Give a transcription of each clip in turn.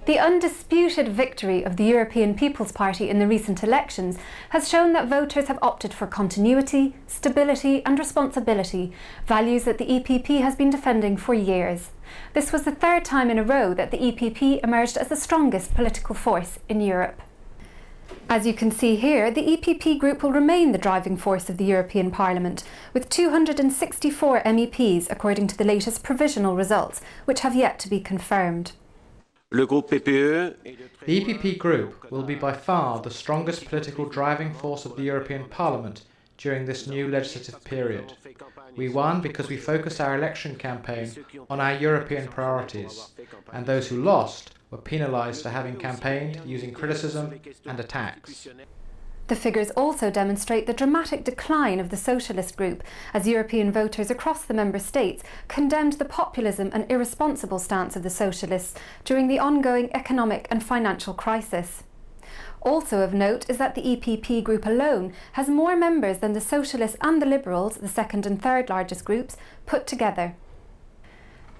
The undisputed victory of the European People's Party in the recent elections has shown that voters have opted for continuity, stability and responsibility, values that the EPP has been defending for years. This was the third time in a row that the EPP emerged as the strongest political force in Europe. As you can see here, the EPP Group will remain the driving force of the European Parliament, with 264 MEPs according to the latest provisional results, which have yet to be confirmed. The EPP Group will be by far the strongest political driving force of the European Parliament during this new legislative period. We won because we focused our election campaign on our European priorities, and those who lost were penalised for having campaigned using criticism and attacks. The figures also demonstrate the dramatic decline of the Socialist Group, as European voters across the member states condemned the populism and irresponsible stance of the Socialists during the ongoing economic and financial crisis. Also of note is that the EPP Group alone has more members than the Socialists and the Liberals, the second and third largest groups, put together.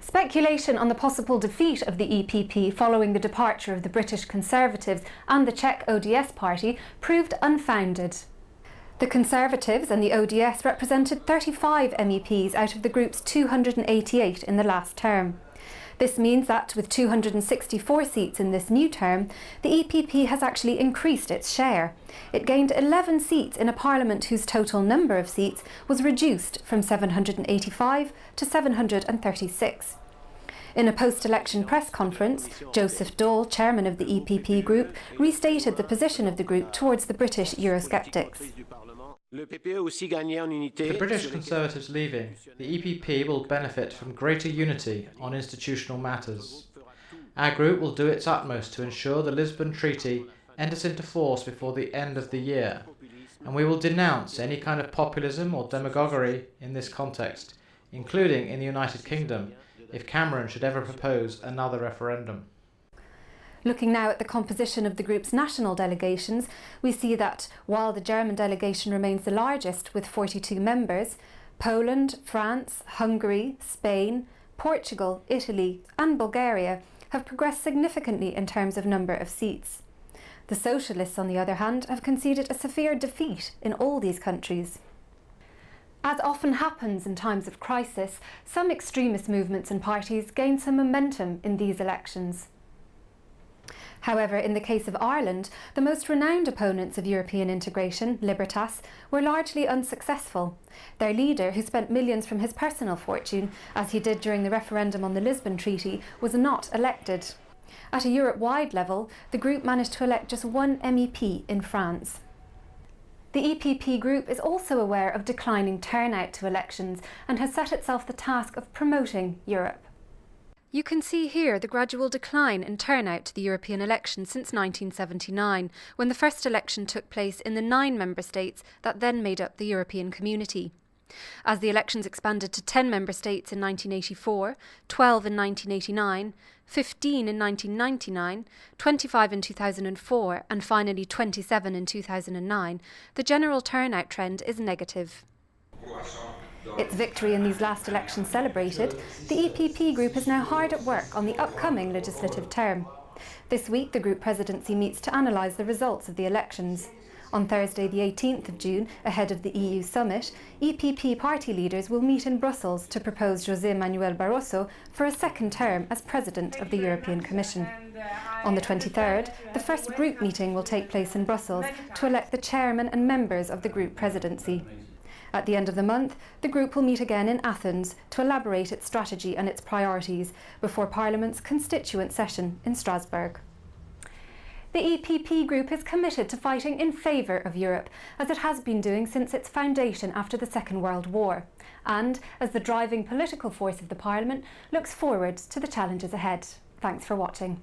Speculation on the possible defeat of the EPP following the departure of the British Conservatives and the Czech ODS party proved unfounded. The Conservatives and the ODS represented 35 MEPs out of the group's 288 in the last term. This means that, with 264 seats in this new term, the EPP has actually increased its share. It gained 11 seats in a parliament whose total number of seats was reduced from 785 to 736. In a post-election press conference, Joseph Daul, chairman of the EPP Group, restated the position of the group towards the British Eurosceptics. The British Conservatives leaving, the EPP will benefit from greater unity on institutional matters. Our group will do its utmost to ensure the Lisbon Treaty enters into force before the end of the year, and we will denounce any kind of populism or demagoguery in this context, including in the United Kingdom, if Cameron should ever propose another referendum. Looking now at the composition of the group's national delegations, we see that while the German delegation remains the largest with 42 members, Poland, France, Hungary, Spain, Portugal, Italy and Bulgaria have progressed significantly in terms of number of seats. The Socialists, on the other hand, have conceded a severe defeat in all these countries. As often happens in times of crisis, some extremist movements and parties gain some momentum in these elections. However, in the case of Ireland, the most renowned opponents of European integration, Libertas, were largely unsuccessful. Their leader, who spent millions from his personal fortune, as he did during the referendum on the Lisbon Treaty, was not elected. At a Europe-wide level, the group managed to elect just one MEP in France. The EPP Group is also aware of declining turnout to elections and has set itself the task of promoting Europe. You can see here the gradual decline in turnout to the European elections since 1979, when the first election took place in the 9 member states that then made up the European community. As the elections expanded to 10 member states in 1984, 12 in 1989, 15 in 1999, 25 in 2004 and finally 27 in 2009, the general turnout trend is negative. Its victory in these last elections celebrated, the EPP Group is now hard at work on the upcoming legislative term. This week, the group presidency meets to analyse the results of the elections. On Thursday, the 18th of June, ahead of the EU summit, EPP party leaders will meet in Brussels to propose José Manuel Barroso for a second term as President of the European Commission. On the 23rd, the first group meeting will take place in Brussels to elect the chairman and members of the group presidency. At the end of the month, the group will meet again in Athens to elaborate its strategy and its priorities before Parliament's constituent session in Strasbourg. The EPP Group is committed to fighting in favour of Europe, as it has been doing since its foundation after the Second World War, and, as the driving political force of the Parliament, looks forward to the challenges ahead. Thanks for watching.